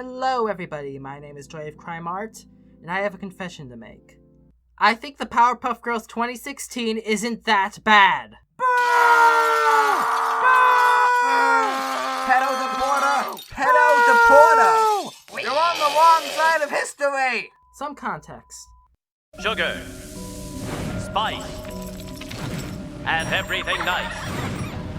Hello everybody, my name is JoyofCrimeArt, and I have a confession to make. I think the Powerpuff Girls 2016 isn't that bad. Pedo deporter! Pedo deporter! You're on the wrong side of history! Some context. Sugar, spice, and everything nice.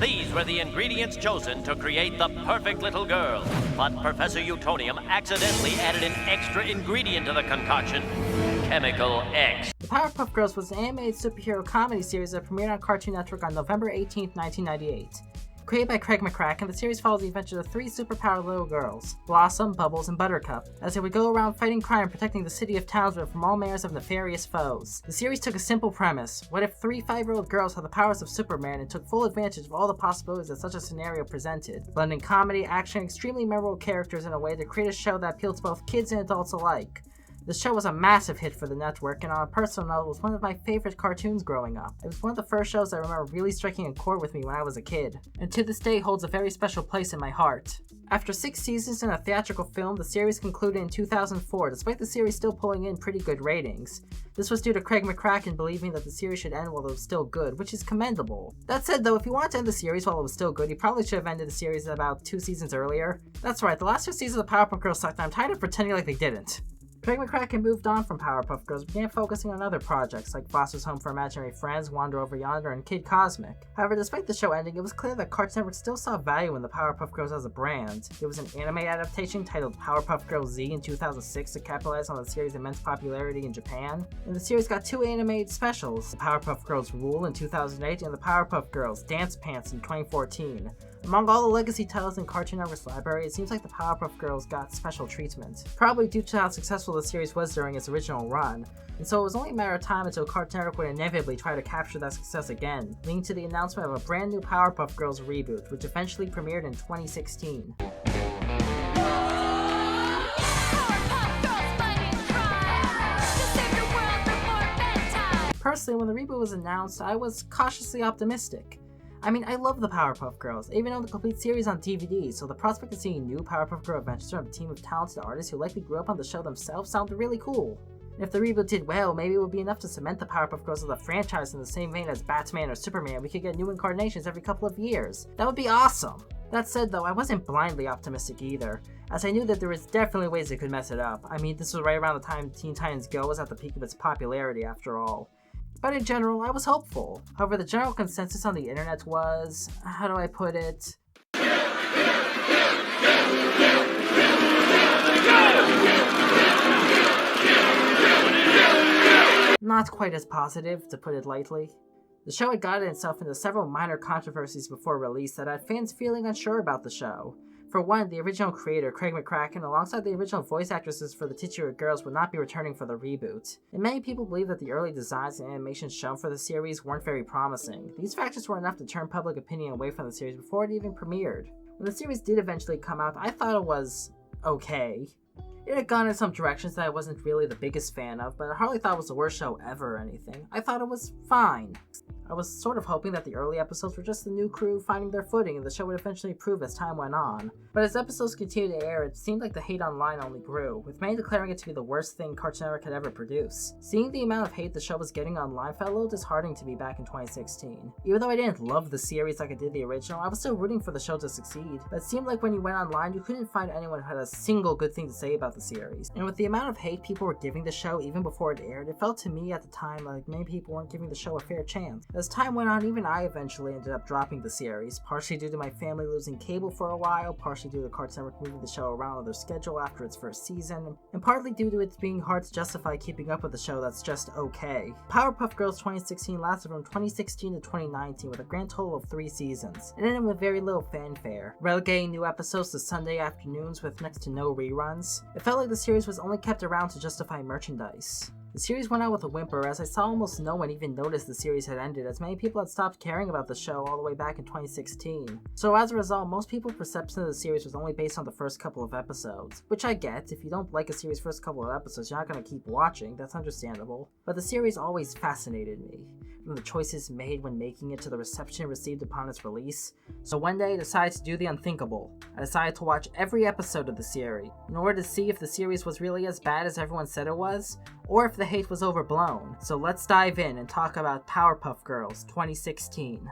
These were the ingredients chosen to create the perfect little girl. But Professor Utonium accidentally added an extra ingredient to the concoction, Chemical X. The Powerpuff Girls was an animated superhero comedy series that premiered on Cartoon Network on November 18, 1998. Created by Craig McCracken, the series follows the adventures of three superpowered little girls, Blossom, Bubbles, and Buttercup, as they would go around fighting crime and protecting the city of Townsville from all manners of nefarious foes. The series took a simple premise. What if three 5-year-old girls had the powers of Superman and took full advantage of all the possibilities that such a scenario presented, blending comedy, action, and extremely memorable characters in a way to create a show that appealed to both kids and adults alike? The show was a massive hit for the network, and on a personal note, was one of my favorite cartoons growing up. It was one of the first shows I remember really striking a chord with me when I was a kid, and to this day holds a very special place in my heart. After 6 seasons and a theatrical film, the series concluded in 2004, despite the series still pulling in pretty good ratings. This was due to Craig McCracken believing that the series should end while it was still good, which is commendable. That said though, if he wanted to end the series while it was still good, he probably should have ended the series about 2 seasons earlier. That's right, the last 2 seasons of Powerpuff Girls sucked, and I'm tired of pretending like they didn't. Craig McCracken moved on from Powerpuff Girls and began focusing on other projects like Foster's Home for Imaginary Friends, Wander Over Yonder, and Kid Cosmic. However, despite the show ending, it was clear that Cartoon Network still saw value in the Powerpuff Girls as a brand. There was an anime adaptation titled Powerpuff Girls Z in 2006 to capitalize on the series' immense popularity in Japan, and the series got 2 animated specials, the Powerpuff Girls Rule in 2008 and the Powerpuff Girls Dance Pants in 2014. Among all the legacy titles in Cartoon Network's library, it seems like the Powerpuff Girls got special treatment, probably due to how successful the series was during its original run, and so it was only a matter of time until Cartoon Network would inevitably try to capture that success again, leading to the announcement of a brand new Powerpuff Girls reboot, which eventually premiered in 2016. Personally, when the reboot was announced, I was cautiously optimistic. I mean, I love the Powerpuff Girls, even own the complete series on DVD, so the prospect of seeing new Powerpuff Girl adventures from a team of talented artists who likely grew up on the show themselves sounded really cool. And if the reboot did well, maybe it would be enough to cement the Powerpuff Girls as a franchise in the same vein as Batman or Superman. We could get new incarnations every couple of years. That would be awesome! That said though, I wasn't blindly optimistic either, as I knew that there was definitely ways they could mess it up. I mean, this was right around the time Teen Titans Go was at the peak of its popularity after all. But in general, I was hopeful. However, the general consensus on the internet was, how do I put it? Not quite as positive, to put it lightly. The show had gotten itself into several minor controversies before release that had fans feeling unsure about the show. For one, the original creator, Craig McCracken, alongside the original voice actresses for the titular girls, would not be returning for the reboot. And many people believe that the early designs and animations shown for the series weren't very promising. These factors were enough to turn public opinion away from the series before it even premiered. When the series did eventually come out, I thought it was okay. It had gone in some directions that I wasn't really the biggest fan of, but I hardly thought it was the worst show ever or anything. I thought it was fine. I was sort of hoping that the early episodes were just the new crew finding their footing and the show would eventually improve as time went on. But as episodes continued to air, it seemed like the hate online only grew, with many declaring it to be the worst thing Cartoon Network had ever produced. Seeing the amount of hate the show was getting online felt a little disheartening to me back in 2016. Even though I didn't love the series like I did the original, I was still rooting for the show to succeed, but it seemed like when you went online, you couldn't find anyone who had a single good thing to say about the series. And with the amount of hate people were giving the show even before it aired, it felt to me at the time like many people weren't giving the show a fair chance. As time went on, even I eventually ended up dropping the series, partially due to my family losing cable for a while, partially due to Cartoon Network moving the show around on their schedule after its first season, and partly due to it being hard to justify keeping up with a show that's just okay. Powerpuff Girls 2016 lasted from 2016 to 2019 with a grand total of 3 seasons, and ended with very little fanfare, relegating new episodes to Sunday afternoons with next to no reruns. It felt like the series was only kept around to justify merchandise. The series went out with a whimper, as I saw almost no one even notice the series had ended, as many people had stopped caring about the show all the way back in 2016. So as a result, most people's perception of the series was only based on the first couple of episodes. Which I get, if you don't like a series' first couple of episodes, you're not going to keep watching, that's understandable. But the series always fascinated me, from the choices made when making it to the reception it received upon its release. So one day I decided to do the unthinkable. I decided to watch every episode of the series, in order to see if the series was really as bad as everyone said it was, or if the hate was overblown. So let's dive in and talk about Powerpuff Girls 2016.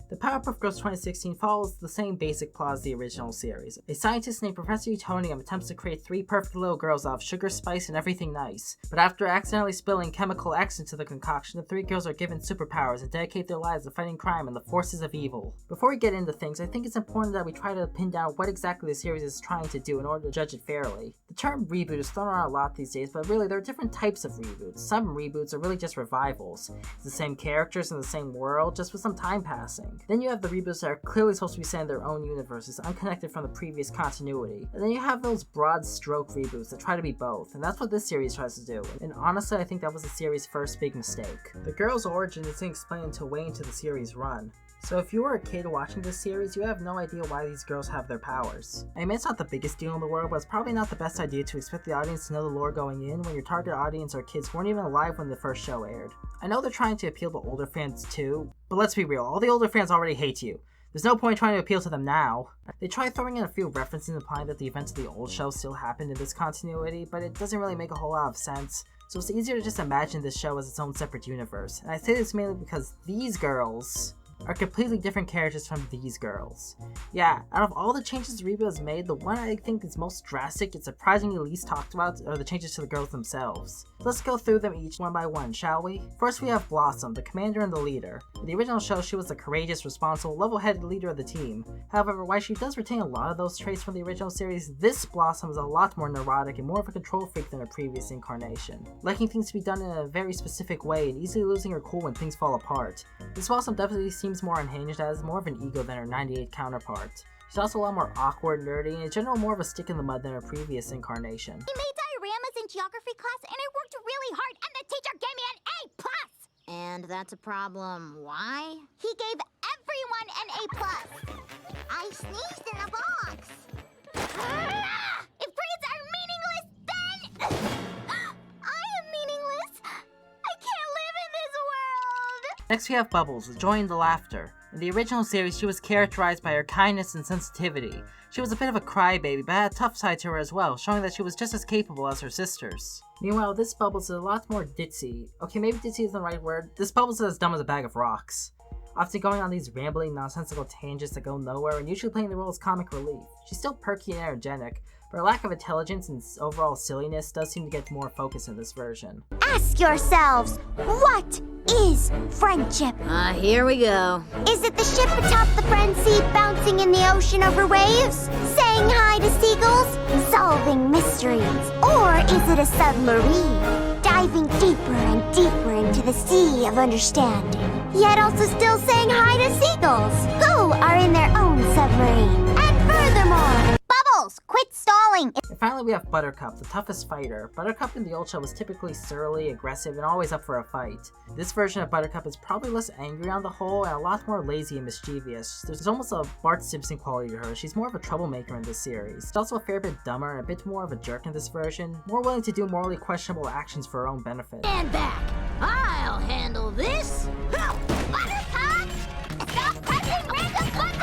The Powerpuff Girls 2016 follows the same basic plot as the original series. A scientist named Professor Utonium attempts to create 3 perfect little girls out of sugar, spice, and everything nice. But after accidentally spilling chemical X into the concoction, the 3 girls are given superpowers and dedicate their lives to fighting crime and the forces of evil. Before we get into things, I think it's important that we try to pin down what exactly the series is trying to do in order to judge it fairly. The term reboot is thrown around a lot these days, but really there are different types of reboots. Some reboots are really just revivals. It's the same characters in the same world, just with some time passing. Then you have the reboots that are clearly supposed to be set in their own universes, unconnected from the previous continuity. And then you have those broad stroke reboots that try to be both, and that's what this series tries to do. And honestly, I think that was the series' first big mistake. The girl's origin isn't explained until way into the series' run. So if you were a kid watching this series, you have no idea why these girls have their powers. I mean, it's not the biggest deal in the world, but it's probably not the best idea to expect the audience to know the lore going in when your target audience are kids who weren't even alive when the first show aired. I know they're trying to appeal to older fans too, but let's be real, all the older fans already hate you. There's no point trying to appeal to them now. They try throwing in a few references implying that the events of the old show still happened in this continuity, but it doesn't really make a whole lot of sense. So it's easier to just imagine this show as its own separate universe. And I say this mainly because these girls are completely different characters from these girls. Yeah, out of all the changes the reboot has made, the one I think is most drastic and surprisingly least talked about are the changes to the girls themselves. So let's go through them each one by one, shall we? First we have Blossom, the commander and the leader. In the original show, she was the courageous, responsible, level-headed leader of the team. However, while she does retain a lot of those traits from the original series, this Blossom is a lot more neurotic and more of a control freak than her previous incarnation, liking things to be done in a very specific way and easily losing her cool when things fall apart. This Blossom definitely seems more unhinged, as more of an ego than her 98 counterpart. She's also a lot more awkward, nerdy, and in general more of a stick in the mud than her previous incarnation. We made dioramas in geography class and I worked really hard and the teacher gave me an A+. And that's a problem. Why? He gave everyone an A+. I sneezed in a box. If grades are meaningless, then I am meaningless. I can't live in this world. Next we have Bubbles, with joy and the laughter. In the original series, she was characterized by her kindness and sensitivity. She was a bit of a crybaby, but had a tough side to her as well, showing that she was just as capable as her sisters. Meanwhile, this Bubbles is a lot more ditzy. Okay, maybe ditzy isn't the right word. This Bubbles is as dumb as a bag of rocks, often going on these rambling, nonsensical tangents that go nowhere, and usually playing the role as comic relief. She's still perky and energetic, but her lack of intelligence and overall silliness does seem to get more focus in this version. Ask yourselves, what is friendship? Here we go. Is it the ship atop the friend seat bouncing in the ocean over waves? Saying hi to seagulls? Solving mysteries? Or is it a submarine? Diving deeper and deeper into the sea of understanding, yet also still saying hi to seagulls, who are in their own submarine. And furthermore, Bubbles, quit stalling! And finally we have Buttercup, the toughest fighter. Buttercup in the old show was typically surly, aggressive, and always up for a fight. This version of Buttercup is probably less angry on the whole, and a lot more lazy and mischievous. There's almost a Bart Simpson quality to her. She's more of a troublemaker in this series. She's also a fair bit dumber and a bit more of a jerk in this version, more willing to do morally questionable actions for her own benefit. Stand back! I'll handle this! Buttercup! Stop pressing random buttons!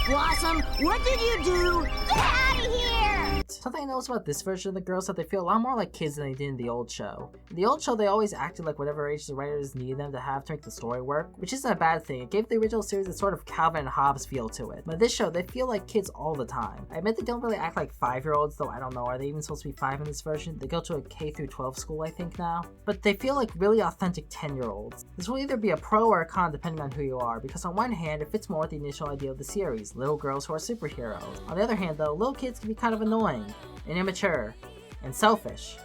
Blossom, what did you do? Get out of here! Something I noticed about this version of the girls is that they feel a lot more like kids than they did in the old show. In the old show, they always acted like whatever age the writers needed them to have to make the story work, which isn't a bad thing. It gave the original series a sort of Calvin and Hobbes feel to it. But this show, they feel like kids all the time. I admit they don't really act like 5-year-olds, though I don't know, are they even supposed to be 5 in this version? They go to a K-12 school, I think now. But they feel like really authentic 10-year-olds. This will either be a pro or a con depending on who you are, because on one hand, it fits more with the initial idea of the series, little girls who are superheroes. On the other hand though, little kids can be kind of annoying, and immature, and selfish.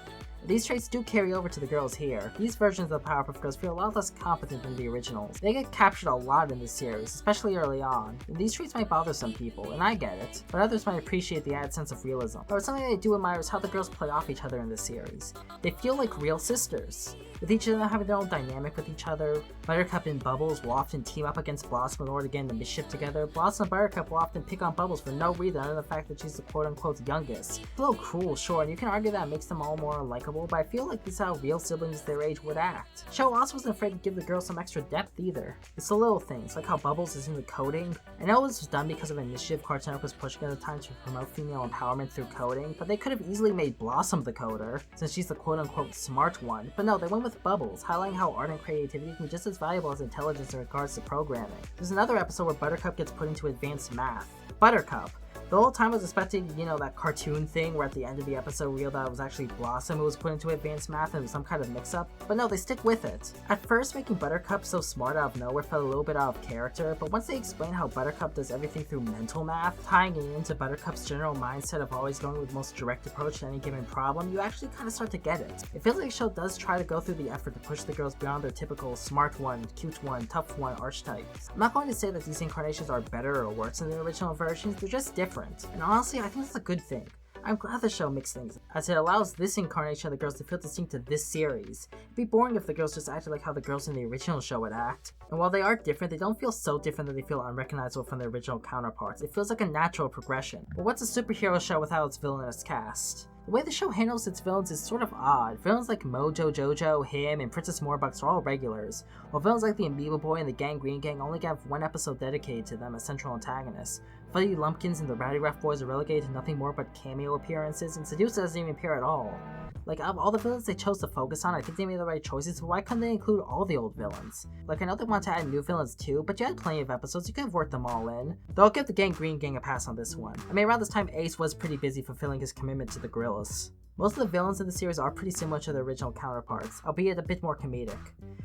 These traits do carry over to the girls here. These versions of the Powerpuff Girls feel a lot less competent than the originals. They get captured a lot in this series, especially early on. And these traits might bother some people, and I get it, but others might appreciate the added sense of realism. But something I do admire is how the girls play off each other in this series. They feel like real sisters, with each of them having their own dynamic with each other. Buttercup and Bubbles will often team up against Blossom in order to get into mischief together. Blossom and Buttercup will often pick on Bubbles for no reason other than the fact that she's the quote-unquote youngest. It's a little cruel, sure, and you can argue that makes them all more unlikable, but I feel like this is how real siblings their age would act. The show also wasn't afraid to give the girls some extra depth either. It's the little things, like how Bubbles is into coding. I know this was done because of an initiative Cartoon Network was pushing at the time to promote female empowerment through coding, but they could have easily made Blossom the coder, since she's the quote-unquote smart one. But no, they went with Bubbles, highlighting how art and creativity can be just as valuable as intelligence in regards to programming. There's another episode where Buttercup gets put into advanced math. Buttercup! The whole time I was expecting, that cartoon thing where at the end of the episode revealed that it was actually Blossom who was put into advanced math and it was some kind of mix-up, but no, they stick with it. At first, making Buttercup so smart out of nowhere felt a little bit out of character, but once they explain how Buttercup does everything through mental math, tying it into Buttercup's general mindset of always going with the most direct approach to any given problem, you actually kind of start to get it. It feels like the show does try to go through the effort to push the girls beyond their typical smart one, cute one, tough one archetypes. I'm not going to say that these incarnations are better or worse than the original versions, they're just different. And honestly, I think that's a good thing. I'm glad the show mixed things, as it allows this incarnation of the girls to feel distinct to this series. It'd be boring if the girls just acted like how the girls in the original show would act. And while they are different, they don't feel so different that they feel unrecognizable from their original counterparts. It feels like a natural progression. But what's a superhero show without its villainous cast? The way the show handles its villains is sort of odd. Villains like Mojo Jojo, him, and Princess Morbucks are all regulars, while villains like the Amoeba Boy and the Gang Green Gang only have one episode dedicated to them as central antagonists. Fuddy Lumpkins and the Rowdy Rough Boys are relegated to nothing more but cameo appearances, and Sedusa doesn't even appear at all. Like, out of all the villains they chose to focus on, I think they made the right choices, but why couldn't they include all the old villains? Like, I know they want to add new villains too, but you had plenty of episodes, you could have worked them all in. Though I'll give the Gang Green Gang a pass on this one. I mean, around this time, Ace was pretty busy fulfilling his commitment to the Gorillas. Most of the villains in the series are pretty similar to their original counterparts, albeit a bit more comedic,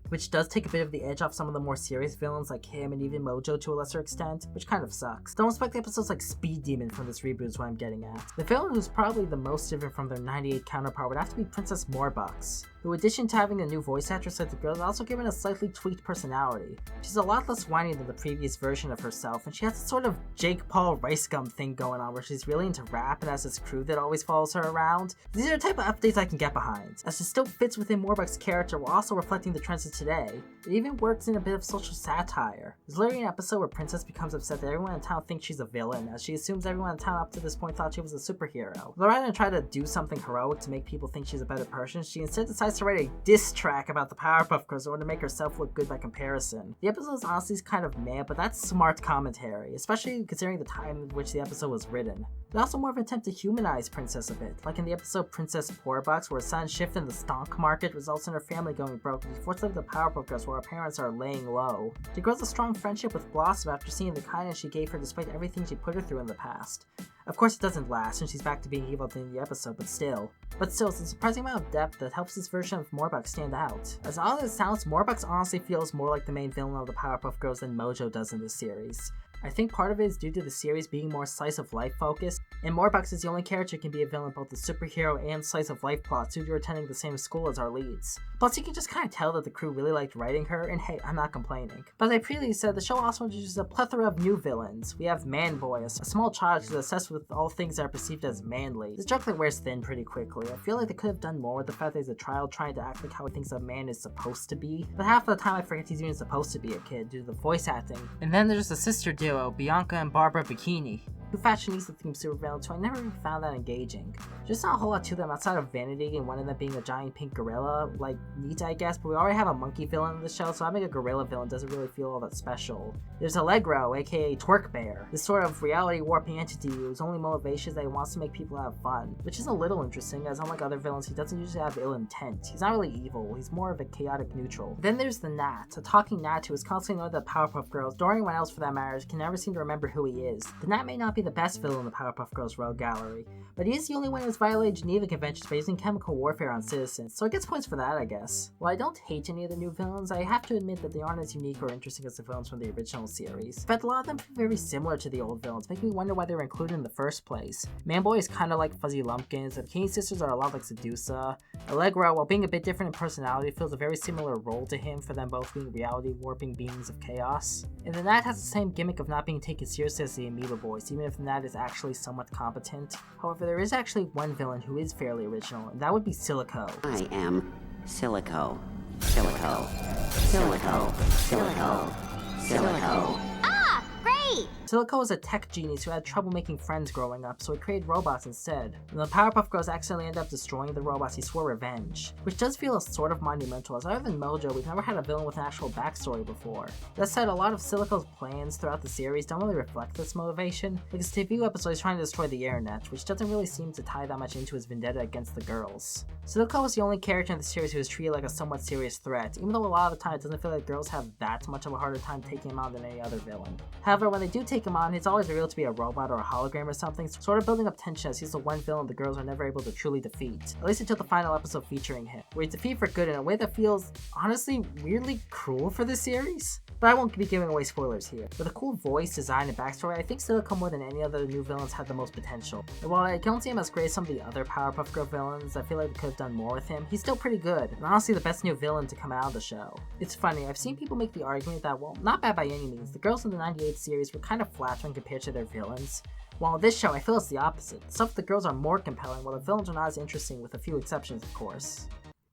which does take a bit of the edge off some of the more serious villains like him and even Mojo to a lesser extent, which kind of sucks. Don't expect episodes like Speed Demon from this reboot is what I'm getting at. The villain who's probably the most different from their 98 counterpart would have to be Princess Morbucks, who in addition to having a new voice actress like the girl, is also given a slightly tweaked personality. She's a lot less whiny than the previous version of herself, and she has a sort of Jake Paul Rice Gum thing going on where she's really into rap and has this crew that always follows her around. These are the type of updates I can get behind, as it still fits within Morbucks' character while also reflecting the trends of today. It even works in a bit of social satire. There's literally an episode where Princess becomes upset that everyone in town thinks she's a villain, as she assumes everyone in town up to this point thought she was a superhero. But rather than try to do something heroic to make people think she's a better person, she instead decides to write a diss track about the Powerpuff Girls in order to make herself look good by comparison. The episode is honestly kind of meh, but that's smart commentary, especially considering the time in which the episode was written. There's also more of an attempt to humanize Princess a bit, like in the episode Princess Poorbox, where a sudden shift in the stonk market results in her family going broke, and she's forced to leave the Powerpuff Girls where her parents are laying low. She grows a strong friendship with Blossom after seeing the kindness she gave her despite everything she put her through in the past. Of course it doesn't last, and she's back to being evil at the end of the episode, but still, it's a surprising amount of depth that helps this version of Morbucks stand out. As odd as it sounds, Morbucks honestly feels more like the main villain of the Powerpuff Girls than Mojo does in this series. I think part of it is due to the series being more slice-of-life focused, and Morbucks is the only character who can be a villain in both the superhero and slice-of-life plots due to her attending the same school as our leads. Plus, you can just kind of tell that the crew really liked writing her, and hey, I'm not complaining. But as I previously said, the show also introduces a plethora of new villains. We have Man-Boy, a small child who's obsessed with all things that are perceived as manly. This joke wears thin pretty quickly. I feel like they could have done more with the fact that he's a child trying to act like how he thinks a man is supposed to be, but half of the time I forget he's even supposed to be a kid due to the voice acting. And then there's the sister duo, Bianca and Barbara Bikini, who fashionista themed supervillains who I never even found that engaging. Just not a whole lot to them outside of vanity and one of them being a giant pink gorilla, like neat I guess, but we already have a monkey villain in the show, so having a gorilla villain doesn't really feel all that special. There's Allegro, aka Twerk Bear, this sort of reality warping entity whose only motivation is that he wants to make people have fun, which is a little interesting as unlike other villains he doesn't usually have ill intent. He's not really evil, he's more of a chaotic neutral. Then there's the Gnat, a talking gnat who is constantly annoyed that Powerpuff Girls, or anyone else for that matter, can never seem to remember who he is. The Gnat may not be be the best villain in the Powerpuff Girls rogue gallery, but he is the only one who's violated Geneva Conventions by using chemical warfare on citizens, so it gets points for that, I guess. While I don't hate any of the new villains, I have to admit that they aren't as unique or interesting as the villains from the original series. In fact, a lot of them feel very similar to the old villains, making me wonder why they were included in the first place. Manboy is kinda like Fuzzy Lumpkins, the Bikini Sisters are a lot like Sedusa. Allegra, while being a bit different in personality, feels a very similar role to him for them both being reality warping beings of chaos. And the Gnat has the same gimmick of not being taken seriously as the Amoeba Boys, even if the Gnat is actually somewhat competent. However, there is actually one villain who is fairly original, and that would be Silico. I am Silico. Silico. Silico. Silico. Silico. Ah, great! Silico was a tech genius who had trouble making friends growing up, so he created robots instead. When the Powerpuff Girls accidentally end up destroying the robots, he swore revenge, which does feel sort of monumental, as other than Mojo, we've never had a villain with an actual backstory before. That said, a lot of Silico's plans throughout the series don't really reflect this motivation, like his debut episode is trying to destroy the internet, which doesn't really seem to tie that much into his vendetta against the girls. Silico was the only character in the series who was treated like a somewhat serious threat, even though a lot of the time it doesn't feel like girls have that much of a harder time taking him on than any other villain. However, when they do take him on, it's always revealed to be a robot or a hologram or something, sort of building up tension as he's the one villain the girls are never able to truly defeat, at least until the final episode featuring him, where he's defeated for good in a way that feels, honestly, weirdly cruel for this series. But I won't be giving away spoilers here. With a cool voice, design, and backstory, I think Silico more than any other new villains had the most potential. And while I don't see him as great as some of the other Powerpuff Girl villains, I feel like they could have done more with him, he's still pretty good, and honestly the best new villain to come out of the show. It's funny, I've seen people make the argument that, well, not bad by any means, the girls in the 98 series were kind of flat when compared to their villains. While in this show, I feel it's the opposite. Some of the girls are more compelling, while the villains are not as interesting, with a few exceptions of course.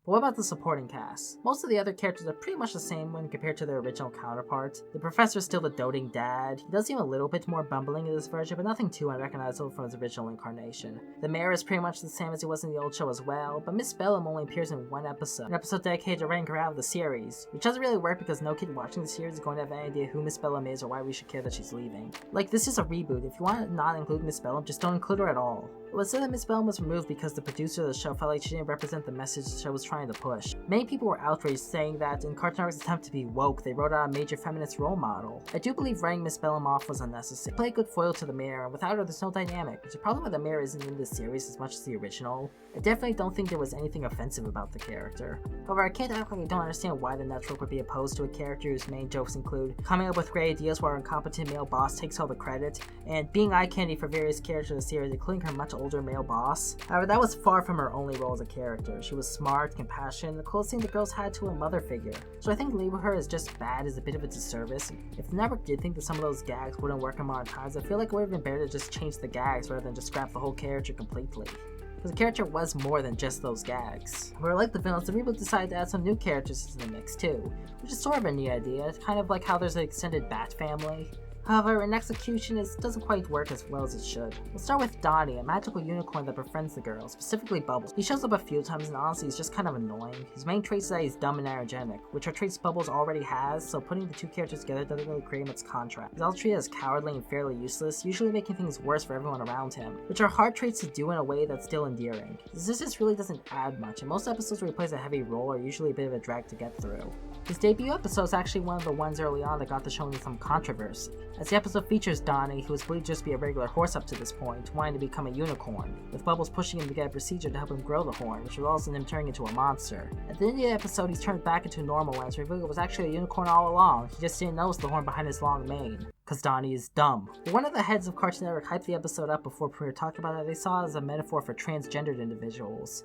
But what about the supporting cast? Most of the other characters are pretty much the same when compared to their original counterparts. The professor's still the doting dad. He does seem a little bit more bumbling in this version, but nothing too unrecognizable from his original incarnation. The mayor is pretty much the same as he was in the old show as well, but Miss Bellum only appears in one episode, an episode dedicated to writing her out of the series, which doesn't really work because no kid watching the series is going to have any idea who Miss Bellum is or why we should care that she's leaving. Like, this is a reboot. If you want to not include Miss Bellum, just don't include her at all. It was said that Miss Bellum was removed because the producer of the show felt like she didn't represent the message the show was trying to push. Many people were outraged, saying that in Cartoon Network's attempt to be woke, they wrote out a major feminist role model. I do believe writing Miss Bellum off was unnecessary. Play a good foil to the mayor, and without her there's no dynamic, which is probably why the mayor isn't in this series as much as the original. I definitely don't think there was anything offensive about the character. However, I can't act like I don't understand why the network would be opposed to a character whose main jokes include coming up with great ideas while her incompetent male boss takes all the credit, and being eye candy for various characters in the series, including her much older male boss. However, that was far from her only role as a character. She was smart, compassionate, and the closest thing the girls had to a mother figure. So I think leaving her as just bad is a bit of a disservice. If the network did think that some of those gags wouldn't work in modern times, I feel like it would have been better to just change the gags rather than just scrap the whole character completely. Because the character was more than just those gags. Where like the villains, the reboot decided to add some new characters into the mix too, which is sort of a neat idea. It's kind of like how there's an extended Bat family. However, in execution, it doesn't quite work as well as it should. We'll start with Donnie, a magical unicorn that befriends the girls, specifically Bubbles. He shows up a few times and honestly he's just kind of annoying. His main trait is that he's dumb and aerogenic, which are traits Bubbles already has, so putting the two characters together doesn't really create much contrast. He's also treated as cowardly and fairly useless, usually making things worse for everyone around him, which are hard traits to do in a way that's still endearing. This just really doesn't add much, and most episodes where he plays a heavy role are usually a bit of a drag to get through. His debut episode is actually one of the ones early on that got the show into some controversy, as the episode features Donnie, who was believed just to be a regular horse up to this point, wanting to become a unicorn, with Bubbles pushing him to get a procedure to help him grow the horn, which results in him turning into a monster. At the end of the episode, he's turned back into a normal one, so revealed it was actually a unicorn all along. He just didn't notice the horn behind his long mane. Cause Donnie is dumb. One of the heads of Cartoon Network hyped the episode up before Preve talked about it. They saw it as a metaphor for transgendered individuals.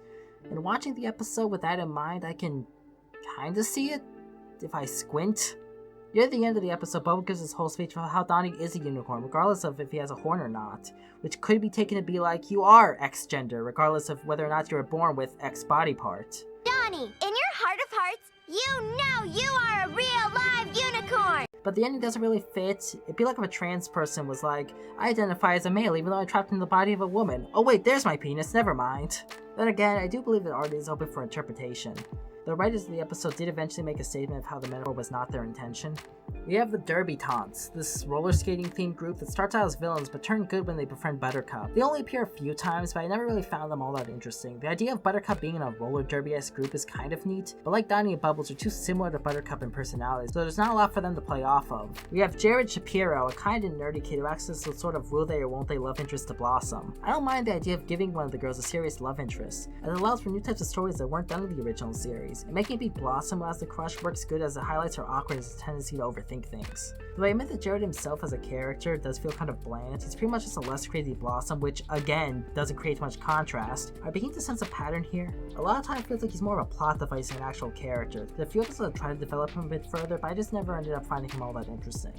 And watching the episode with that in mind, I can kinda see it if I squint. Near the end of the episode, Bubble gives his whole speech about how Donnie is a unicorn, regardless of if he has a horn or not, which could be taken to be like, you are X gender, regardless of whether or not you were born with X body part. Donnie, in your heart of hearts, you know you are a real live unicorn! But the ending doesn't really fit. It'd be like if a trans person was like, I identify as a male even though I'm trapped in the body of a woman. Oh wait, there's my penis, never mind. Then again, I do believe that art is open for interpretation. The writers of the episode did eventually make a statement of how the metaphor was not their intention. We have the Derby-Taunts, this roller skating themed group that starts out as villains but turn good when they befriend Buttercup. They only appear a few times, but I never really found them all that interesting. The idea of Buttercup being in a roller derby-esque group is kind of neat, but like Donnie and Bubbles are too similar to Buttercup in personalities, so there's not a lot for them to play off of. We have Jared Shapiro, a kind and nerdy kid who acts as the sort of will they or won't they love interest to Blossom. I don't mind the idea of giving one of the girls a serious love interest, as it allows for new types of stories that weren't done in the original series, and making it be Blossom who has the crush works good as it highlights her awkwardness and tendency to overthink things. Though I admit that Jared himself as a character does feel kind of bland, he's pretty much just a less crazy Blossom, which again doesn't create much contrast. I begin to sense a pattern here. A lot of times it feels like he's more of a plot device than an actual character. The few episodes try to develop him a bit further, but I just never ended up finding him all that interesting.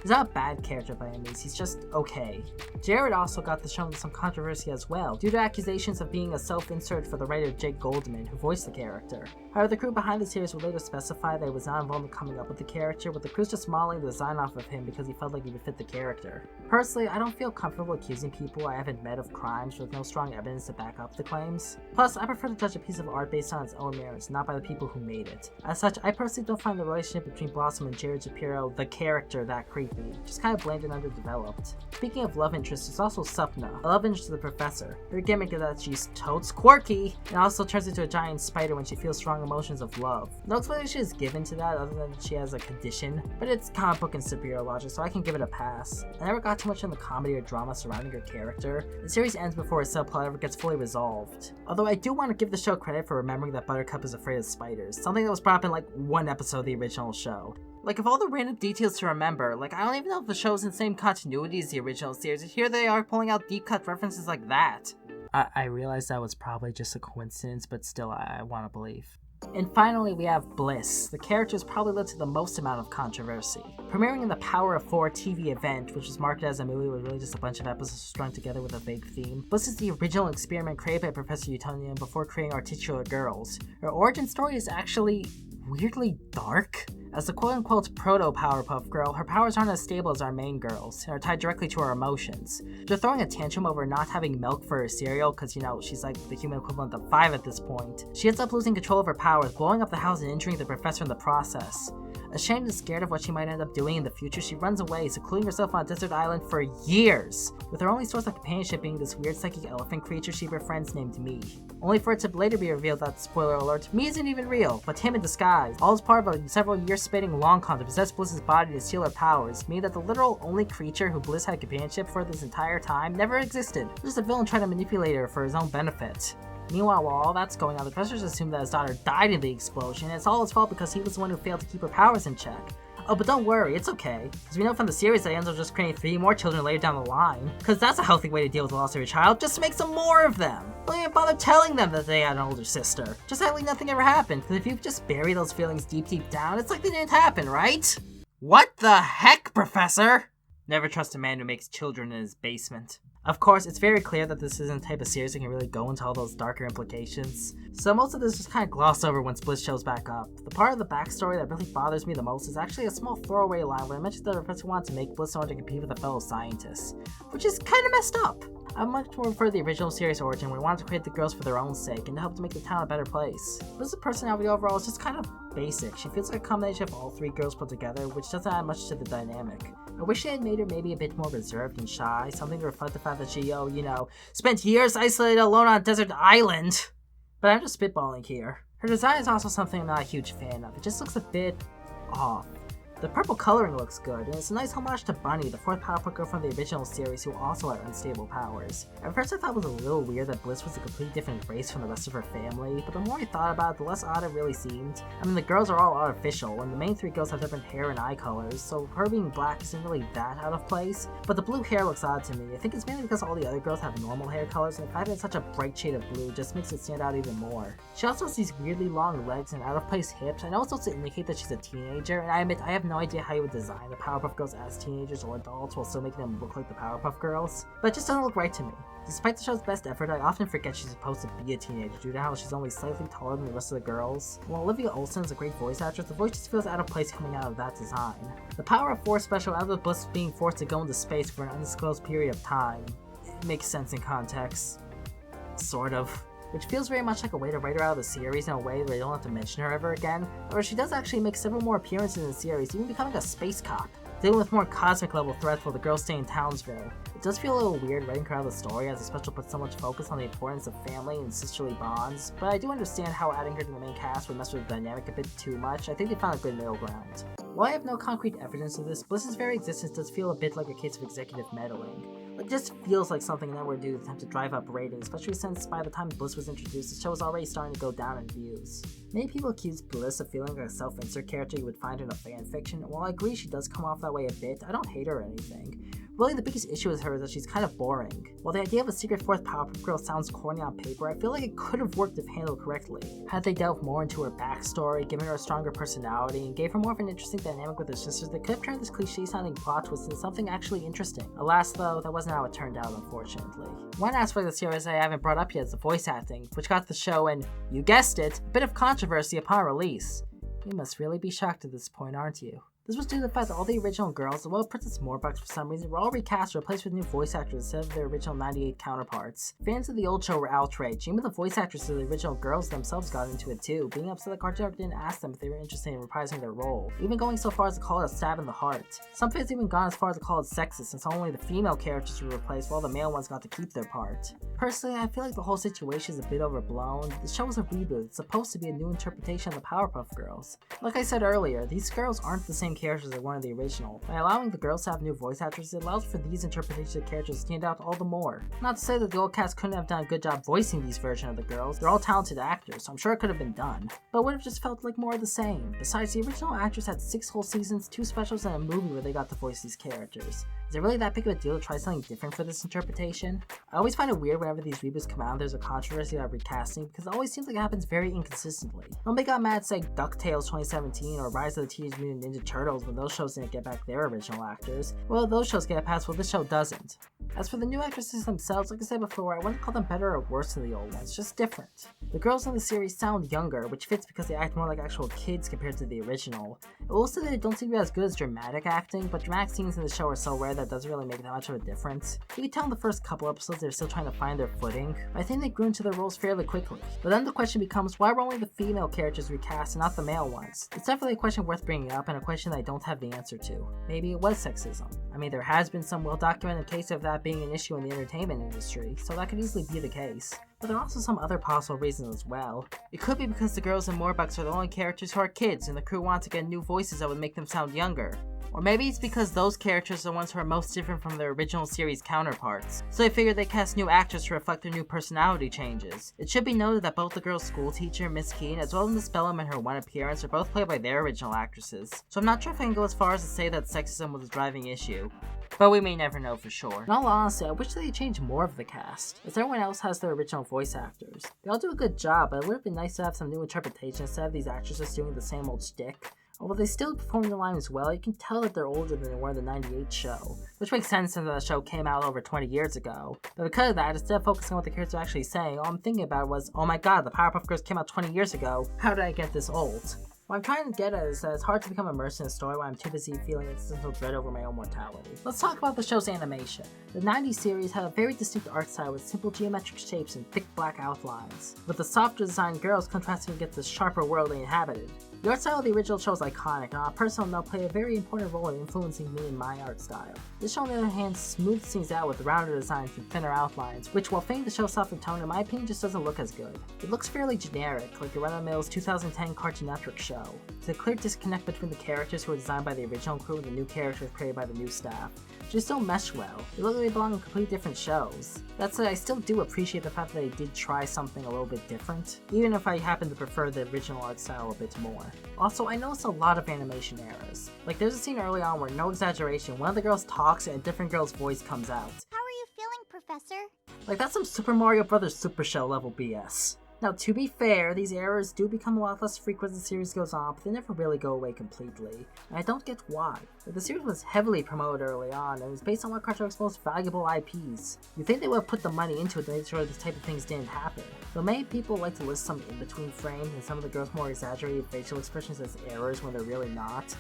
He's not a bad character by any means, he's just okay. Jared also got the show into some controversy as well, due to accusations of being a self-insert for the writer Jake Goldman, who voiced the character. However, the crew behind the series would later specify that he was not involved in coming up with the character, with the crew just modeling the design off of him because he felt like he would fit the character. Personally, I don't feel comfortable accusing people I haven't met of crimes with no strong evidence to back up the claims. Plus, I prefer to judge a piece of art based on its own merits, not by the people who made it. As such, I personally don't find the relationship between Blossom and Jared Shapiro, the character, that creepy, just kind of bland and underdeveloped. Speaking of love interest, there's also Supna, a love interest to the professor. Her gimmick is that she's totes quirky, and also turns into a giant spider when she feels strong emotions of love. No explanation is given to that other than she has a condition, but it's comic book and superhero logic, so I can give it a pass. I never got too much in the comedy or drama surrounding her character. The series ends before its subplot ever gets fully resolved. Although I do want to give the show credit for remembering that Buttercup is afraid of spiders, something that was brought up in like one episode of the original show. Like, of all the random details to remember, like, I don't even know if the show's in the same continuity as the original series, and here they are pulling out deep cut references like that. I realize that was probably just a coincidence, but still, I want to believe. And finally, we have Bliss. The character has probably led to the most amount of controversy. Premiering in the Power of 4 TV event, which was marketed as a movie with really just a bunch of episodes strung together with a vague theme, Bliss is the original experiment created by Professor Utonium before creating our titular girls. Her origin story is actually weirdly dark. As the quote-unquote proto-Powerpuff Girl, her powers aren't as stable as our main girls, and are tied directly to her emotions. They're throwing a tantrum over not having milk for her cereal, cause, you know, she's like the human equivalent of 5 at this point. She ends up losing control of her powers, blowing up the house and injuring the professor in the process. Ashamed and scared of what she might end up doing in the future, she runs away, secluding herself on a desert island for years, with her only source of companionship being this weird psychic elephant creature she befriends named Me. Only for it to later be revealed that, spoiler alert, Me isn't even real, but him in disguise, all as part of a several years spanning long con to possess Bliss's body to steal her powers, meaning that the literal only creature who Bliss had companionship for this entire time never existed, just a villain trying to manipulate her for his own benefit. Meanwhile, while all that's going on, the professors assume that his daughter died in the explosion, and it's all his fault because he was the one who failed to keep her powers in check. Oh, but don't worry, it's okay, because we know from the series that he ends up just creating 3 more children later down the line, because that's a healthy way to deal with the loss of your child, just to make some more of them. Don't even bother telling them that they had an older sister. Just act like nothing ever happened, because if you just bury those feelings deep down, it's like they didn't happen, right? What the heck, Professor? Never trust a man who makes children in his basement. Of course, it's very clear that this isn't the type of series that can really go into all those darker implications, so most of this just kind of glossed over once Bliss shows back up. The part of the backstory that really bothers me the most is actually a small throwaway line where I mentioned that the professor wanted to make Bliss in order to compete with a fellow scientist, which is kind of messed up. I much more prefer the original series origin where we wanted to create the girls for their own sake and to help to make the town a better place. Bliss's personality overall is just kind of basic. She feels like a combination of all 3 girls put together, which doesn't add much to the dynamic. I wish they had made her maybe a bit more reserved and shy, something to reflect the fact that she, spent years isolated alone on a desert island. But I'm just spitballing here. Her design is also something I'm not a huge fan of. It just looks a bit off. The purple coloring looks good, and it's a nice homage to Bunny, the 4th Powerpuff Girl from the original series who also had unstable powers. At first I thought it was a little weird that Bliss was a completely different race from the rest of her family, but the more I thought about it, the less odd it really seemed. I mean, the girls are all artificial, and the main 3 girls have different hair and eye colors, so her being black isn't really that out of place, but the blue hair looks odd to me. I think it's mainly because all the other girls have normal hair colors, and the fact that it's such a bright shade of blue just makes it stand out even more. She also has these weirdly long legs and out of place hips. I know it's supposed to indicate that she's a teenager, and I admit I have no idea how you would design the Powerpuff Girls as teenagers or adults while still making them look like the Powerpuff Girls, but it just doesn't look right to me. Despite the show's best effort, I often forget she's supposed to be a teenager due to how she's only slightly taller than the rest of the girls. While Olivia Olsen is a great voice actress, the voice just feels out of place coming out of that design. The Power of 4 special ends with Bliss being forced to go into space for an undisclosed period of time. It makes sense in context. Sort of. which feels very much like a way to write her out of the series in a way where they don't have to mention her ever again. However, she does actually make several more appearances in the series, even becoming a space cop, dealing with more cosmic level threats while the girls stay in Townsville. It does feel a little weird writing her out of the story, as the special puts so much focus on the importance of family and sisterly bonds, but I do understand how adding her to the main cast would mess with the dynamic a bit too much. I think they found a good middle ground. While I have no concrete evidence of this, Bliss's very existence does feel a bit like a case of executive meddling. It just feels like something a network would do to attempt to drive up ratings, especially since by the time Bliss was introduced, the show was already starting to go down in views. Many people accuse Bliss of feeling like a self-insert character you would find in a fanfiction, and while I agree she does come off that way a bit, I don't hate her or anything. Really, the biggest issue with her is that she's kind of boring. While the idea of a secret fourth Powerpuff Girl sounds corny on paper, I feel like it could have worked if handled correctly. Had they delved more into her backstory, given her a stronger personality, and gave her more of an interesting dynamic with her sisters, they could have turned this cliche-sounding plot twist into something actually interesting. Alas though, that wasn't how it turned out, unfortunately. One aspect of the series I haven't brought up yet is the voice acting, which got the show in, you guessed it, a bit of controversy upon release. You must really be shocked at this point, aren't you? This was due to the fact that all the original girls, as well as Princess Moreira for some reason, were all recast or replaced with new voice actors instead of their original 98 counterparts. Fans of the old show were outraged, even the voice actresses of the original girls themselves got into it too, being upset that Cartoon Network didn't ask them if they were interested in reprising their role, even going so far as to call it a stab in the heart. Some fans even gone as far as to call it sexist, since only the female characters were replaced while the male ones got to keep their part. Personally, I feel like the whole situation is a bit overblown. The show is a reboot, it's supposed to be a new interpretation of the Powerpuff Girls. Like I said earlier, these girls aren't the same characters they were in the original. By allowing the girls to have new voice actors, it allows for these interpretations of characters to stand out all the more. Not to say that the old cast couldn't have done a good job voicing these versions of the girls, they're all talented actors, so I'm sure it could have been done, but it would have just felt like more of the same. Besides, the original actress had 6 whole seasons, 2 specials, and a movie where they got to voice these characters. Is it really that big of a deal to try something different for this interpretation? I always find it weird whenever these reboots come out and there's a controversy about recasting, because it always seems like it happens very inconsistently. NoMBe got mad at say DuckTales 2017 or Rise of the Teenage Mutant Ninja Turtles when those shows didn't get back their original actors. Well, those shows get a pass, well this show doesn't. As for the new actresses themselves, like I said before, I wouldn't call them better or worse than the old ones, just different. The girls in the series sound younger, which fits because they act more like actual kids compared to the original. I will say that they don't seem to be as good as dramatic acting, but dramatic scenes in the show are so rare that it doesn't really make that much of a difference. You can tell in the first couple episodes they're still trying to find their footing, but I think they grew into their roles fairly quickly. But then the question becomes, why were only the female characters recast and not the male ones? It's definitely a question worth bringing up and a question that I don't have the answer to. Maybe it was sexism. I mean, there has been some well-documented case of that being an issue in the entertainment industry, so that could easily be the case. But there are also some other possible reasons as well. It could be because the girls in Moreira are the only characters who are kids and the crew want to get new voices that would make them sound younger. Or maybe it's because those characters are the ones who are most different from their original series counterparts, so they figured they cast new actors to reflect their new personality changes. It should be noted that both the girl's school teacher, Miss Keene, as well as Miss Bellum in her one appearance are both played by their original actresses, so I'm not sure if I can go as far as to say that sexism was a driving issue. But we may never know for sure. In all honesty, I wish they changed more of the cast, as everyone else has their original voice actors. They all do a good job, but it would have been nice to have some new interpretations instead of these actresses doing the same old shtick. Although they still perform the lines well, you can tell that they're older than they were in the 98 show, which makes sense since the show came out over 20 years ago. But because of that, instead of focusing on what the characters are actually saying, all I'm thinking about was, oh my god, the Powerpuff Girls came out 20 years ago, how did I get this old? What I'm trying to get at is that it's hard to become immersed in a story while I'm too busy feeling existential dread over my own mortality. Let's talk about the show's animation. The 90s series had a very distinct art style with simple geometric shapes and thick black outlines, with the softer designed girls contrasting against the sharper world they inhabited. The art style of the original show is iconic, and on a personal note played a very important role in influencing me in my art style. This show on the other hand smooths things out with rounder designs and thinner outlines, which while feigning the show's softer tone, in my opinion just doesn't look as good. It looks fairly generic, like a run-of-the-mill 2010 Cartoon Network show. There's a clear disconnect between the characters who were designed by the original crew and the new characters created by the new staff. Just don't mesh well. They look like they belong in completely different shows. That said, I still do appreciate the fact that they did try something a little bit different, even if I happen to prefer the original art style a bit more. Also, I noticed a lot of animation errors. Like, there's a scene early on where, no exaggeration, one of the girls talks and a different girl's voice comes out. How are you feeling, Professor? Like, that's some Super Mario Bros. Super Shell level BS. Now, to be fair, these errors do become a lot less frequent as the series goes on, but they never really go away completely, and I don't get why. The series was heavily promoted early on, and it was based on one of Cartoon Network's most valuable IPs. You'd think they would have put the money into it to make sure this type of things didn't happen. Though many people like to list some in-between frames and some of the girls' more exaggerated facial expressions as errors when they're really not.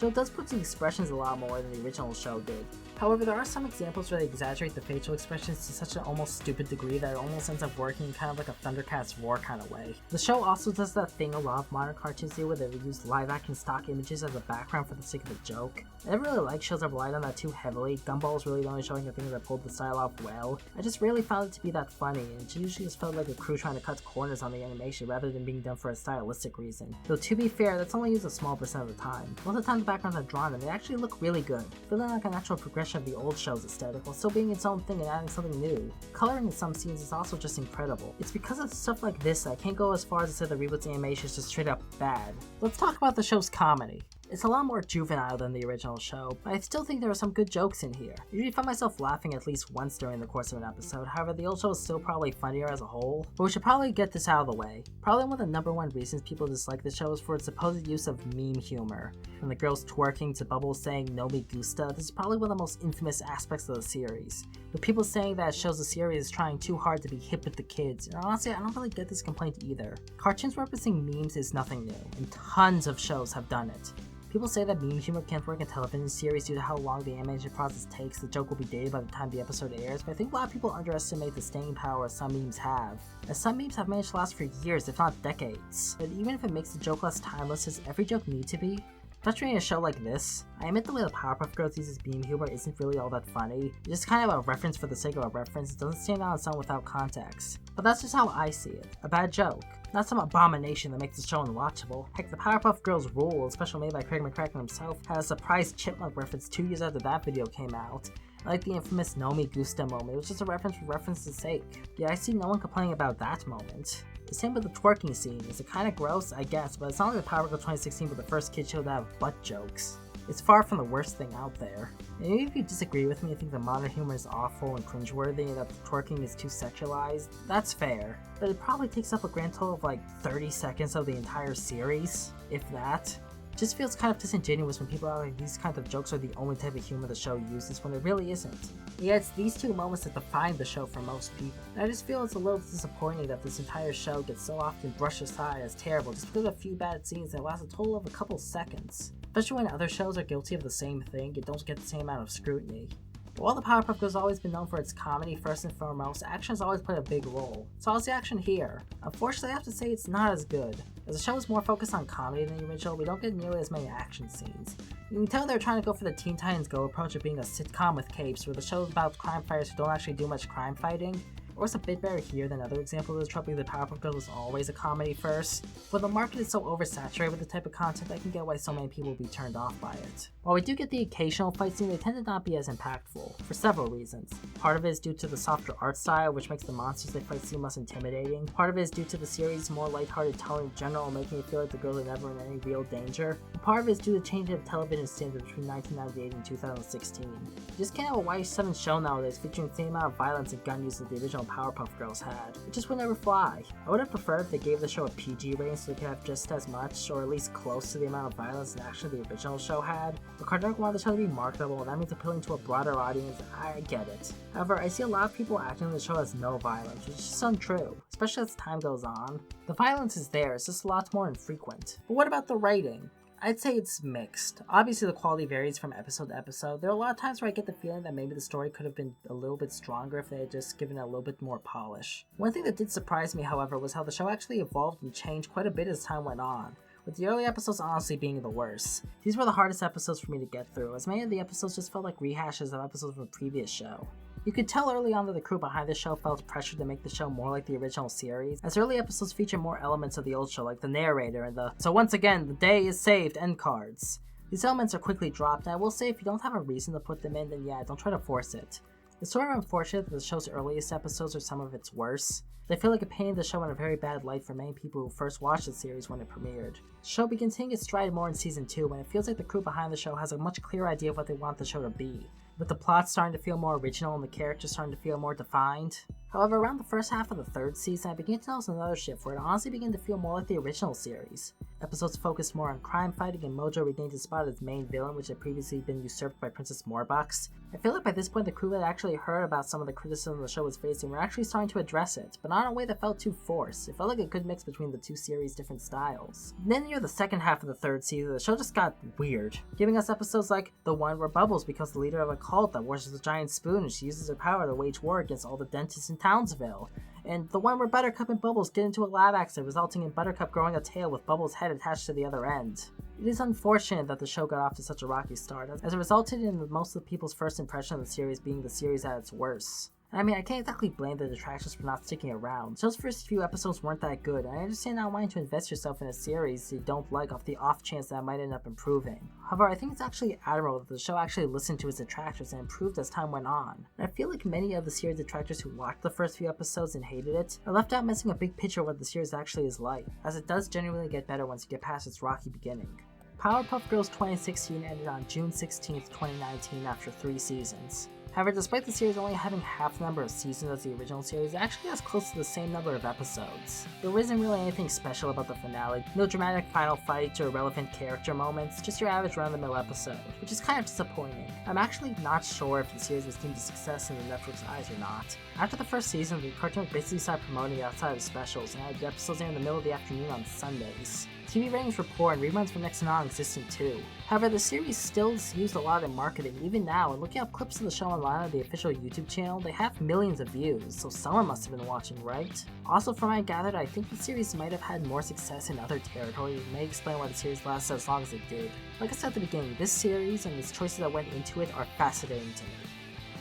show does put the expressions a lot more than the original show did. However, there are some examples where they exaggerate the facial expressions to such an almost stupid degree that it almost ends up working in kind of like a Thundercats Roar kind of way. The show also does that thing a lot of modern cartoons do where they use live-action stock images as a background for the sake of a joke. I never really liked shows that relied on that too heavily. Gumball is really the only showing a thing that pulled the style off well. I just really found it to be that funny, and it usually just felt like a crew trying to cut corners on the animation rather than being done for a stylistic reason. Though to be fair, that's only used a small percent of the time. Most of the time the backgrounds are drawn and they actually look really good, feeling like a natural progression of the old show's aesthetic while still being its own thing and adding something new. Coloring in some scenes is also just incredible. It's because of stuff like this that I can't go as far as to say the reboot's animation is just straight up bad. Let's talk about the show's comedy. It's a lot more juvenile than the original show, but I still think there are some good jokes in here. I usually find myself laughing at least once during the course of an episode, however the old show is still probably funnier as a whole, but we should probably get this out of the way. Probably one of the #1 reasons people dislike the show is for its supposed use of meme humor. From the girls twerking to Bubbles saying "NoMBe gusta," this is probably one of the most infamous aspects of the series. With people saying that it shows the series is trying too hard to be hip with the kids, and honestly I don't really get this complaint either. Cartoons referencing memes is nothing new, and tons of shows have done it. People say that meme humor can't work in television series due to how long the animation process takes. The joke will be dated by the time the episode airs, but I think a lot of people underestimate the staying power some memes have, as some memes have managed to last for years, if not decades. But even if it makes the joke less timeless, does every joke need to be? Especially in a show like this. I admit the way the Powerpuff Girls uses meme humor isn't really all that funny. It's just kind of a reference for the sake of a reference. It doesn't stand out on its own without context. But that's just how I see it. A bad joke. Not some abomination that makes the show unwatchable. Heck, the Powerpuff Girls Rule, a special made by Craig McCracken himself, had a surprise chipmunk reference 2 years after that video came out. I like the infamous "NoMBe gusta" moment. It was just a reference for reference's sake. Yeah, I see no one complaining about that moment. The same with the twerking scene. Is it kinda gross? I guess, but it's not like the Powerpuff Girls 2016 were the first kid show to have butt jokes. It's far from the worst thing out there. And even if you disagree with me and think the modern humor is awful and cringeworthy and that the twerking is too sexualized, that's fair. But it probably takes up a grand total of like 30 seconds of the entire series, if that. It just feels kind of disingenuous when people are like these kinds of jokes are the only type of humor the show uses when it really isn't. Yeah, it's these two moments that define the show for most people. And I just feel it's a little disappointing that this entire show gets so often brushed aside as terrible just because of a few bad scenes that last a total of a couple seconds. Especially when other shows are guilty of the same thing, it don't get the same amount of scrutiny. But while the Powerpuff Girls has always been known for its comedy first and foremost, action has always played a big role. So how's the action here? Unfortunately, I have to say it's not as good. As the show is more focused on comedy than the original, we don't get nearly as many action scenes. You can tell they're trying to go for the Teen Titans Go approach of being a sitcom with capes, where the show is about crime fighters who don't actually do much crime fighting. Or it's a bit better here than other examples of the trope, the Powerpuff Girls was always a comedy first. But the market is so oversaturated with the type of content, I can get why so many people will be turned off by it. While we do get the occasional fight scene, they tend to not be as impactful, for several reasons. Part of it is due to the softer art style, which makes the monsters they fight seem less intimidating. Part of it is due to the series' more lighthearted tone in general, making it feel like the girls are never in any real danger. And part of it is due to the change of television standards between 1998 and 2016. You just can't have a Y7 show nowadays featuring the same amount of violence and gun use that the original Powerpuff Girls had. It just would never fly. I would have preferred if they gave the show a PG rating so they could have just as much, or at least close to the amount of violence and action the original show had. But Cartoon Network wanted the show to be marketable, and that means appealing to a broader audience. I get it. However, I see a lot of people acting the show as no violence, which is just untrue, especially as time goes on. The violence is there, it's just a lot more infrequent. But what about the writing? I'd say it's mixed. Obviously the quality varies from episode to episode. There are a lot of times where I get the feeling that maybe the story could have been a little bit stronger if they had just given it a little bit more polish. One thing that did surprise me, however, was how the show actually evolved and changed quite a bit as time went on, with the early episodes honestly being the worst. These were the hardest episodes for me to get through, as many of the episodes just felt like rehashes of episodes from a previous show. You could tell early on that the crew behind the show felt pressured to make the show more like the original series, as early episodes feature more elements of the old show, like the narrator and the "so once again, the day is saved" end cards. These elements are quickly dropped, and I will say if you don't have a reason to put them in, then yeah, don't try to force it. It's sort of unfortunate that the show's earliest episodes are some of its worst. They feel like it painted the show in a very bad light for many people who first watched the series when it premiered. The show begins hitting its stride more in season 2, when it feels like the crew behind the show has a much clearer idea of what they want the show to be, with the plot starting to feel more original and the characters starting to feel more defined. However, around the first half of the third season, I began to notice another shift where it honestly began to feel more like the original series. Episodes focused more on crime fighting, and Mojo regained his spot as main villain, which had previously been usurped by Princess Morebox. I feel like by this point the crew had actually heard about some of the criticism the show was facing and were actually starting to address it, but not in a way that felt too forced. It felt like a good mix between the two series' different styles. And then near the second half of the third season, the show just got weird, giving us episodes like the one where Bubbles becomes the leader of a cult that worships a giant spoon and she uses her power to wage war against all the dentists in Townsville. And the one where Buttercup and Bubbles get into a lab accident resulting in Buttercup growing a tail with Bubbles' head attached to the other end. It is unfortunate that the show got off to such a rocky start, as it resulted in most of the people's first impression of the series being the series at its worst. I mean, I can't exactly blame the detractors for not sticking around. Those first few episodes weren't that good, and I understand not wanting to invest yourself in a series you don't like off the off chance that it might end up improving. However, I think it's actually admirable that the show actually listened to its detractors and improved as time went on. And I feel like many of the series detractors who watched the first few episodes and hated it are left out missing a big picture of what the series actually is like, as it does genuinely get better once you get past its rocky beginning. Powerpuff Girls 2016 ended on June 16, 2019 after 3 seasons. However, despite the series only having half the number of seasons as the original series, it actually has close to the same number of episodes. There isn't really anything special about the finale, no dramatic final fights or relevant character moments, just your average run-of-the-mill episode, which is kind of disappointing. I'm actually not sure if the series was deemed a success in the Netflix eyes or not. After the first season, the cartoon basically started promoting it outside of specials and had episodes in the middle of the afternoon on Sundays. TV ratings were poor and reruns were next to non-existent too. However, the series still used a lot in marketing even now, and looking up clips of the show online on the official YouTube channel, they have millions of views, so someone must have been watching, right? Also, from what I gathered, I think the series might have had more success in other territories, and may explain why the series lasted as long as it did. Like I said at the beginning, this series and its choices that went into it are fascinating to me.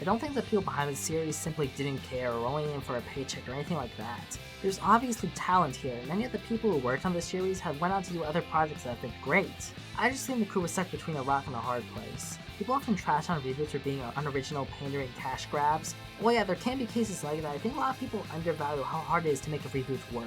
I don't think the people behind the series simply didn't care or only in for a paycheck or anything like that. There's obviously talent here, and many of the people who worked on the series have went on to do other projects that have been great. I just think the crew was stuck between a rock and a hard place. People often trash on reboots for being unoriginal, pandering cash grabs. Well yeah, there can be cases like that. I think a lot of people undervalue how hard it is to make a reboot work.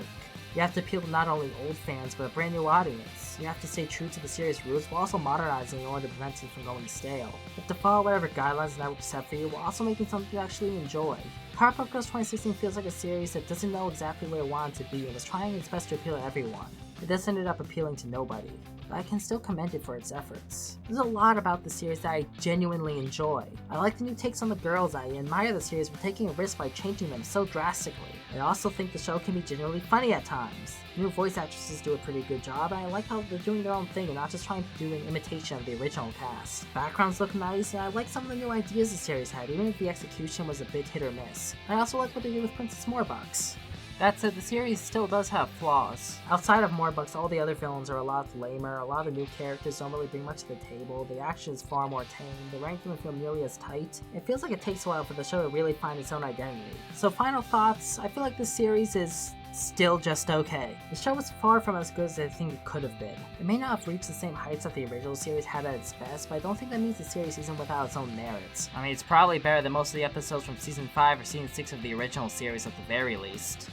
You have to appeal to not only old fans, but a brand new audience. You have to stay true to the series' roots while also modernizing in order to prevent it from going stale. You have to follow whatever guidelines the network set for you while also making something you actually enjoy. Powerpuff Girls 2016 feels like a series that doesn't know exactly where it wanted to be and was trying its best to appeal to everyone. It just ended up appealing to nobody, but I can still commend it for its efforts. There's a lot about the series that I genuinely enjoy. I like the new takes on the girls. I admire the series for taking a risk by changing them so drastically. I also think the show can be genuinely funny at times. New voice actresses do a pretty good job, and I like how they're doing their own thing and not just trying to do an imitation of the original cast. Backgrounds look nice, and I like some of the new ideas the series had, even if the execution was a bit hit or miss. I also like what they did with Princess Morebox. That said, the series still does have flaws. Outside of Morebox, all the other villains are a lot lamer, a lot of new characters don't really bring much to the table, the action is far more tame, the writing doesn't feel nearly as tight. It feels like it takes a while for the show to really find its own identity. So final thoughts, I feel like this series is still just okay. The show was far from as good as I think it could have been. It may not have reached the same heights that the original series had at its best, but I don't think that means the series isn't without its own merits. I mean, it's probably better than most of the episodes from Season 5 or Season 6 of the original series at the very least.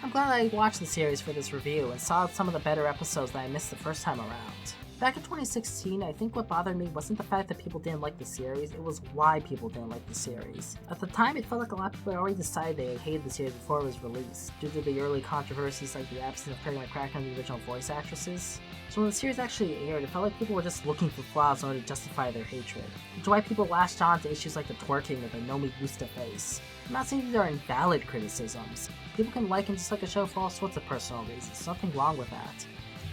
I'm glad I watched the series for this review and saw some of the better episodes that I missed the first time around. Back in 2016, I think what bothered me wasn't the fact that people didn't like the series, it was why people didn't like the series. At the time, it felt like a lot of people had already decided they hated the series before it was released, due to the early controversies like the absence of Craig McCracken and the original voice actresses. So when the series actually aired, it felt like people were just looking for flaws in order to justify their hatred, which is why people latched on to issues like the twerking or the NoMBe Gusta face. I'm not saying these are invalid criticisms. People can like and dislike a show for all sorts of personal reasons, there's nothing wrong with that.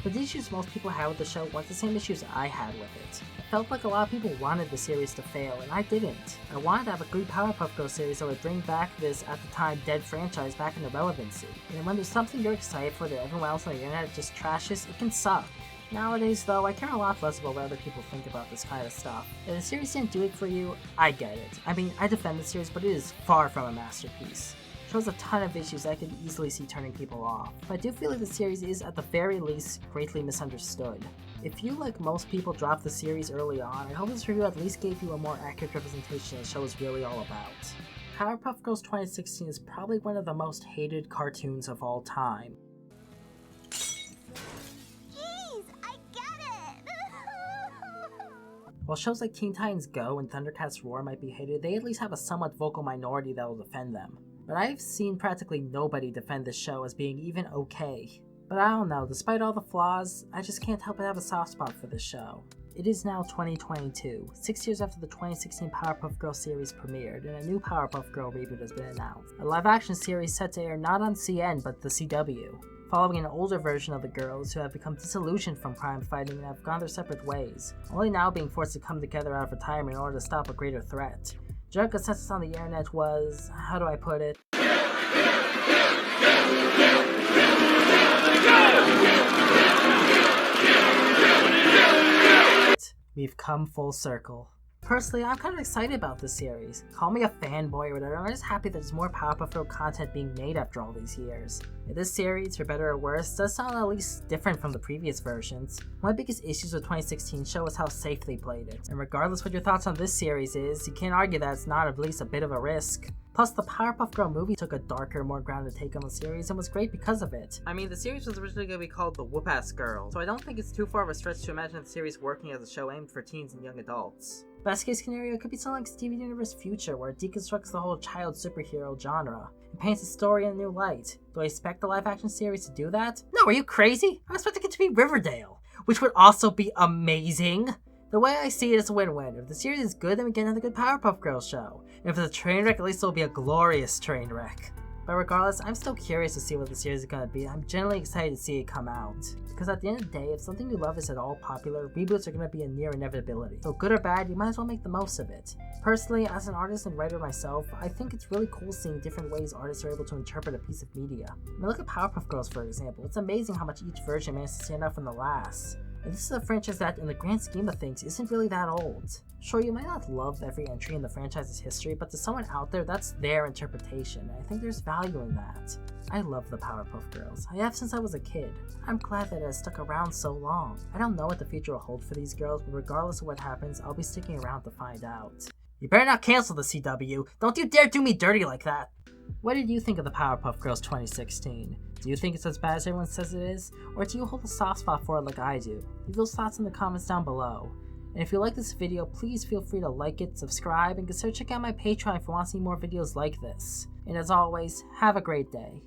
But the issues most people had with the show weren't the same issues I had with it. It felt like a lot of people wanted the series to fail, and I didn't. I wanted to have a good Powerpuff Girls series that would bring back this, at the time, dead franchise back into relevancy. And when there's something you're excited for that everyone else on the internet just trashes, it can suck. Nowadays, though, I care a lot less about what other people think about this kind of stuff. If the series didn't do it for you, I get it. I mean, I defend the series, but it is far from a masterpiece. It shows a ton of issues that I could easily see turning people off, but I do feel like the series is, at the very least, greatly misunderstood. If you, like most people, dropped the series early on, I hope this review at least gave you a more accurate representation of the show is really all about. Powerpuff Girls 2016 is probably one of the most hated cartoons of all time. While shows like Teen Titans Go and Thundercats Roar might be hated, they at least have a somewhat vocal minority that will defend them. But I've seen practically nobody defend this show as being even okay. But I don't know, despite all the flaws, I just can't help but have a soft spot for this show. It is now 2022, 6 years after the 2016 Powerpuff Girls series premiered, and a new Powerpuff Girl reboot has been announced. A live-action series set to air not on CN, but the CW, following an older version of the girls who have become disillusioned from crime fighting and have gone their separate ways, only now being forced to come together out of retirement in order to stop a greater threat. General consensus on the internet was, how do I put it? We've come full circle. Personally, I'm kind of excited about this series. Call me a fanboy or whatever, I'm just happy that there's more Powerpuff Girl content being made after all these years. And this series, for better or worse, does sound at least different from the previous versions. One of the biggest issues with the 2016 show was how safe they played it. And regardless what your thoughts on this series is, you can't argue that it's not at least a bit of a risk. Plus, the Powerpuff Girl movie took a darker, more grounded take on the series and was great because of it. I mean, the series was originally going to be called The Whoop-Ass Girl, so I don't think it's too far of a stretch to imagine the series working as a show aimed for teens and young adults. Best case scenario could be something like Steven Universe Future, where it deconstructs the whole child superhero genre and paints the story in a new light. Do I expect the live-action series to do that? No, are you crazy? I'm expecting it to be Riverdale, which would also be amazing. The way I see it is a win-win. If the series is good, then we get another good Powerpuff Girls show. And if it's a train wreck, at least it'll be a glorious train wreck. But regardless, I'm still curious to see what the series is going to be. I'm genuinely excited to see it come out. Because at the end of the day, if something you love is at all popular, reboots are going to be a near inevitability. So good or bad, you might as well make the most of it. Personally, as an artist and writer myself, I think it's really cool seeing different ways artists are able to interpret a piece of media. I mean, look at Powerpuff Girls for example. It's amazing how much each version managed to stand out from the last. And this is a franchise that, in the grand scheme of things, isn't really that old. Sure, you might not love every entry in the franchise's history, but to someone out there, that's their interpretation, and I think there's value in that. I love the Powerpuff Girls. I have since I was a kid. I'm glad that it has stuck around so long. I don't know what the future will hold for these girls, but regardless of what happens, I'll be sticking around to find out. You better not cancel the CW! Don't you dare do me dirty like that! What did you think of the Powerpuff Girls 2016? Do you think it's as bad as everyone says it is? Or do you hold a soft spot for it like I do? Leave those thoughts in the comments down below. And if you like this video, please feel free to like it, subscribe, and consider checking out my Patreon if you want to see more videos like this. And as always, have a great day.